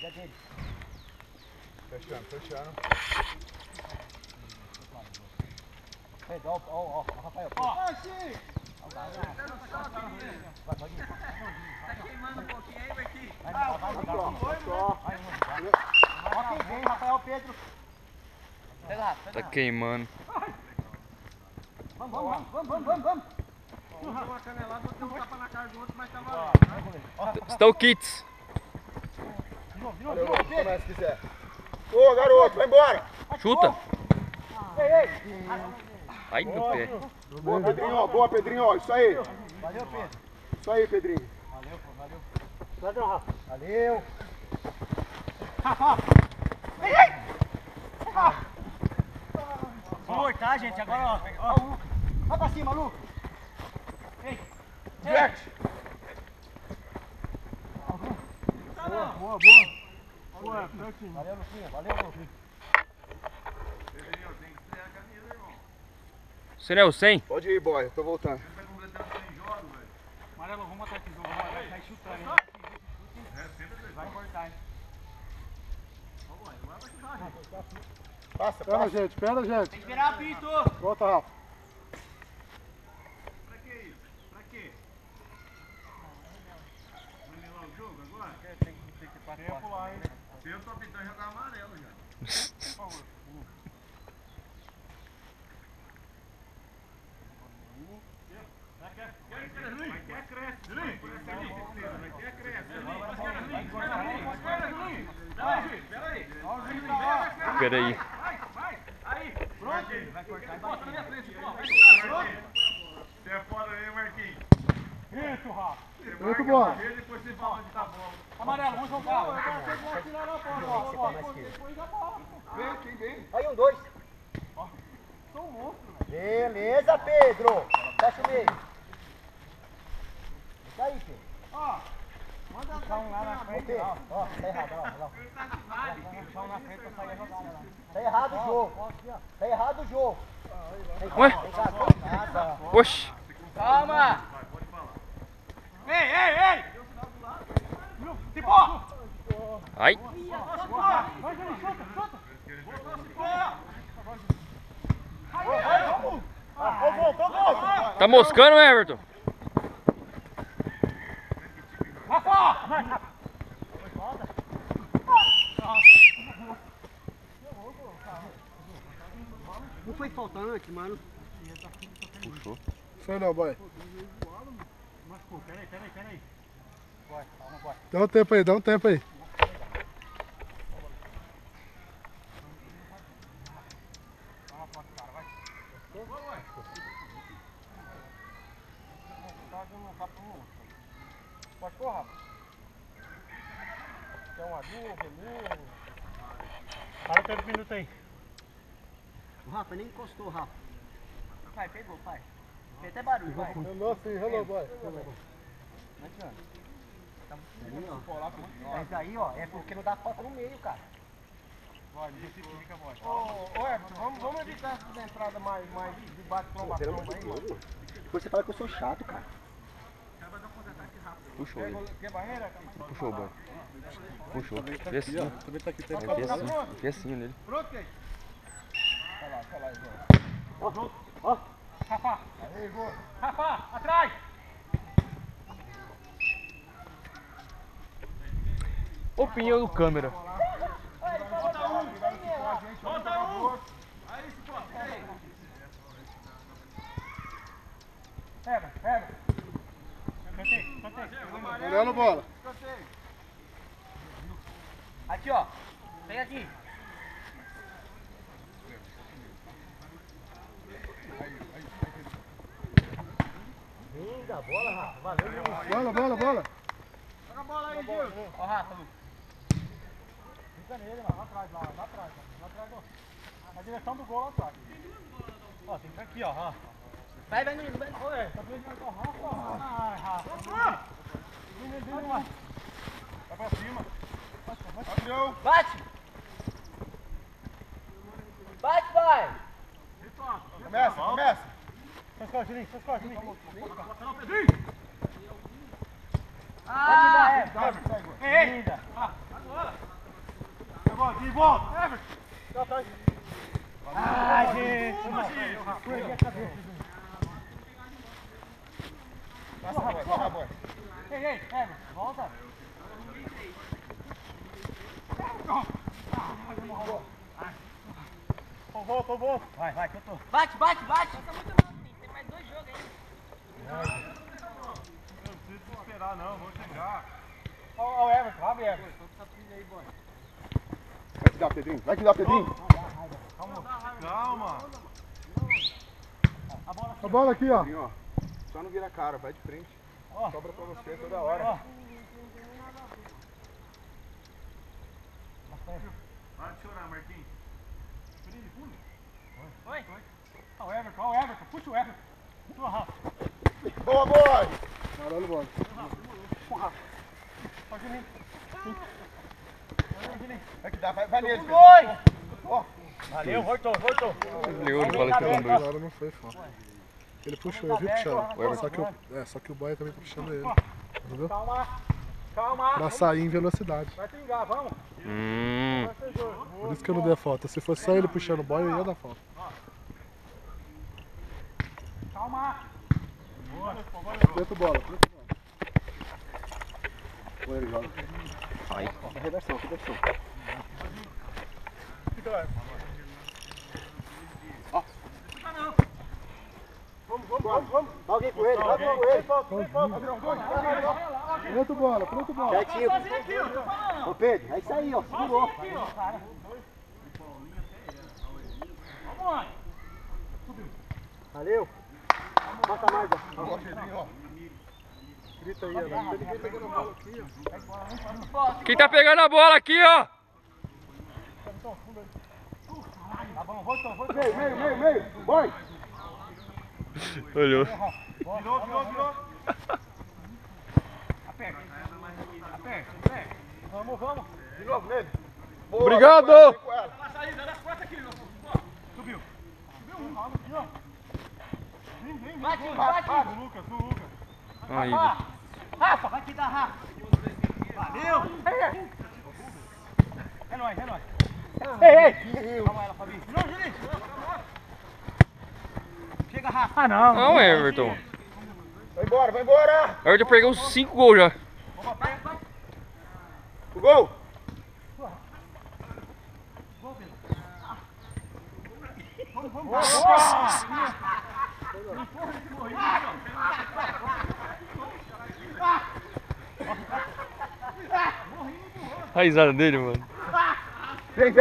é dele. Fechando. Pedro, ó, Rafael. Oxi! Vai, Tá queimando um pouquinho aí, Marquinhos. vai. Ó quem vem, Rafael, Pedro. Pega rápido. Tá queimando. Vamos. Um deu uma canelada, outro deu um tapa na cara do outro, mas tá valendo. Stone Kids. De novo, Valeu, Pedro. começa se quiser. Ô, garoto, vai embora. Chuta. Ei. Ai, meu pé. Boa, Pedrinho, ó, isso aí. Valeu, Pedro. Isso aí, Pedrinho. Valeu. Valeu, Rafa. Valeu. Rafa! Foi, tá, gente? Agora, ó. Vai pra cima, Lu. Ei. Diverte. Boa, certinho. Valeu, Lucinha. Valeu, Lu. Você não é o 100? Pode ir, boy, tô voltando. Amarelo, vamos botar esse jogo. Vai sair chutando, hein? Vai cortar, hein? Passa. Espera, gente. Tem que virar, Pinto. Volta, Rafa. Pra que isso? Pra quê? Vai anelar o jogo agora? Tem que passar. Tempo lá, hein? Se eu tô tentando jogar amarelo já. Por favor. Vai que cresce. Pera aí. Vai. Aí. Pronto. Vai cortar e Bota na minha frente, pô. Você é foda aí, Marquinhos. Isso, Rafa. Você Muito marca bom. a vez, depois você fala onde tá bom. Amarelo, vamos jogar. Aí, 2. Sou um monstro, velho. Beleza, Pedro. Fecha o meio. Isso aí, Pedro. Ó, manda Puxar um lá na frente. Pedro. Ó, tá errado, ó lá. Puxar um na frente pra sair a jogada lá. Tá errado o jogo. Tá errado o jogo. Ué? Vem cá, vem cá. Oxi. Calma. Pode falar. Ei! Tipo! Ai. Vai, chuta! Tá moscando, Everton? Rafa! Não foi falta antes, mano. Puxou. Foi não, boy. Machucou, peraí. Bora, calma, bora. Dá um tempo aí. Pode pôr, Rafa. Quer um adubo, novo? Para o tempo minuto aí. O Rafa nem encostou, Rafa. Pai, pegou, pai. Fez até barulho, vai. Hello, boy. Não adianta. Tá muito mas aí, ó, é porque não dá falta no meio, cara. Ô, Everton, vamos evitar essa entrada mais de bate-tromba aí, mano. Depois você fala que eu sou chato, cara. Puxou ele. Quer barreira? Puxou, boy. Puxou. Fez assim. Também tá aqui, tá aqui. Fez assim nele. Pronto, Kei? Vai lá, João. Ó. Rafa! Aí, gol. Rafa, atrás! Opinião do câmera. Volta um! Aí, Cipó, aí. Pega. Cantei. Olhando bola. Cantei. Aqui, ó. Vem aqui. Linda, bola, Rafa. Valeu, Bola. Joga a bola aí, Gil. Ó, Rafa, Lu. Fica nele, mano. Lá atrás, lá atrás, ó. Na direção do gol, lá atrás. Ó, tem que ficar aqui, ó. Vai, menino, vai. Oi, tá vendo o Rafa? Ai, Rafa. Vai pra cima. Bateu. Bate! Bate, vai! Começa. Seus cortes, Juninho. Ah, Ei, linda. Agora. volta. Everton. Já tá aí. Ai, gente. Perdi a cabeça. Passa a bola, vai, boy. Ei, Everton, volta. Volta. Vai, que eu tô. Bate! Passa muito não, tem mais 2 jogos aí. Não precisa esperar não, vou chegar. Ó o Everton, abre Everton. Vai que dá, Pedrinho. Calma. A bola aqui, ó. Pedrinho, ó. Só não vira a cara, vai de frente. Ó. Sobra pra você toda hora. Ó. Para de chorar, Marquinhos. Oi? Ó o Everton, puxa o Everton. Tua Rafa. Boa, boy! Caralho, bola. Pode vir. Vai que dá, vai nele. Pedro. Oi! Ó, Valeu, voltou. Desligou, não falei que tava com dois. Agora não foi falta. Ele puxou, eu vi puxando. Só que o boy também tá puxando ele. Entendeu? Calma. Pra sair em velocidade. Vai pingar, vamos. Vai ser jogo. Por isso que eu não dei a falta. Se fosse só ele puxando o boy, eu ia dar falta. Calma. Preto bola. Põe ele, joga. Ai. Reversão. Vamos. Dá alguém com ele, dá alguém com ele. Preto bola. Certinho. Ô Pedro, é isso aí, ó. Segurou. Valeu. Passa mais, ó. Grita aí, ó. Ele grita aqui na bola aqui, ó. Quem tá pegando a bola aqui, ó? Tá bom, voltou. Meio. Boy. Olhou. Virou. Aperta. Vamos. De novo nele. Boa, Obrigado! vai com ela. Subiu. Aqui, ó. Vem. Bate! Do Lucas. Aí. Rafa, vai te dar Rafa! Valeu! É nóis. Ei! Calma ela, Fabi. Não, Juninho! Chega, Rafa! Não! Não, Everton. Vai embora! Everton pegou uns 5 gols já. O gol! A risada dele, mano. Vem!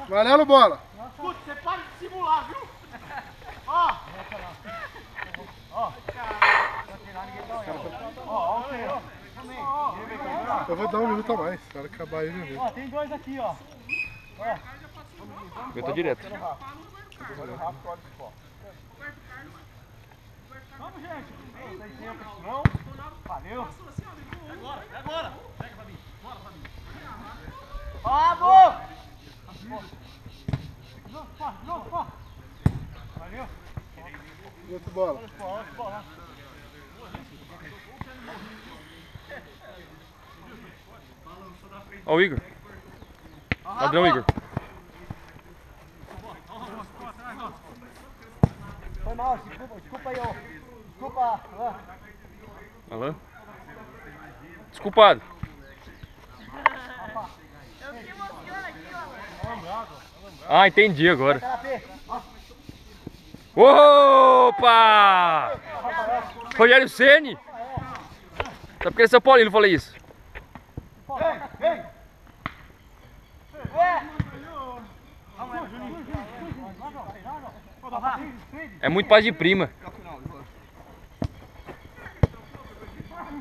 Valendo, bola. Escuta, você para de simular, viu? Ó! Eu vou dar um minuto a mais. Se ela acabar aí, já vê. Ó, tem 2 aqui, ó. Eu tô direto. Vamos, gente! Não tem tempo, não? Valeu! É agora! Pega, Fabi! Bora, Fabi! Vamos! Não! Valeu! Preto bola. Bola! Ó o Igor. Padrão Igor. Foi mal, desculpa aí, ó. Desculpa, Alain. Alain. Desculpado. Eu me emociono aqui, ó. Ah, entendi agora. Canapé. Opa! Rogério Ceni. Só porque ele é São Paulino, eu falei isso. Vem! É muito pai de prima.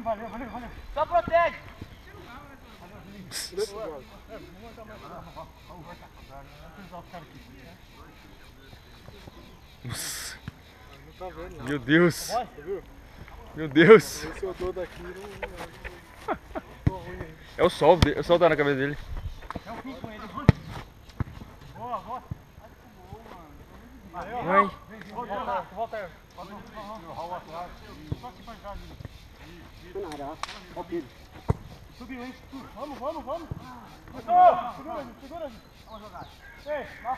Valeu! Só protege! Nossa. Meu Deus. Meu Deus. Esse odor daqui não... É o sol tá na cabeça dele. Boa! Valeu! Vai. Volta aí! Só aqui pra cá, Juninho. Ó o Pedro. Subiu, hein? Vamos. Segura, gente. Vamos jogar. Ei, lá.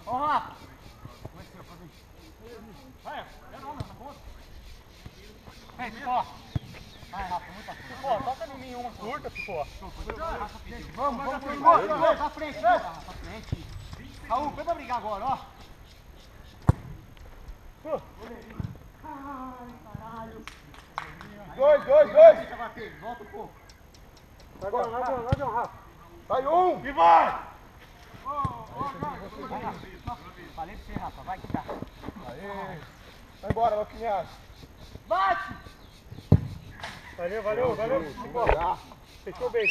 Ó, Rafa. Vai, não, na ponta. Vem, Pipó. Vai, Rafa, muita força. Pipó, toca em mim uma curta, Pipó. Vamos, pra frente, Rafa, pra frente. Raul, foi pra brigar agora, ó. Caralho. Dois. Volta um pouco. Agora, Rafa. Vai um. E vai. Falei pra você, Rafa, vai que dá. Aê. Vai embora, Loquinhas. Bate. Valeu. Fechou bem.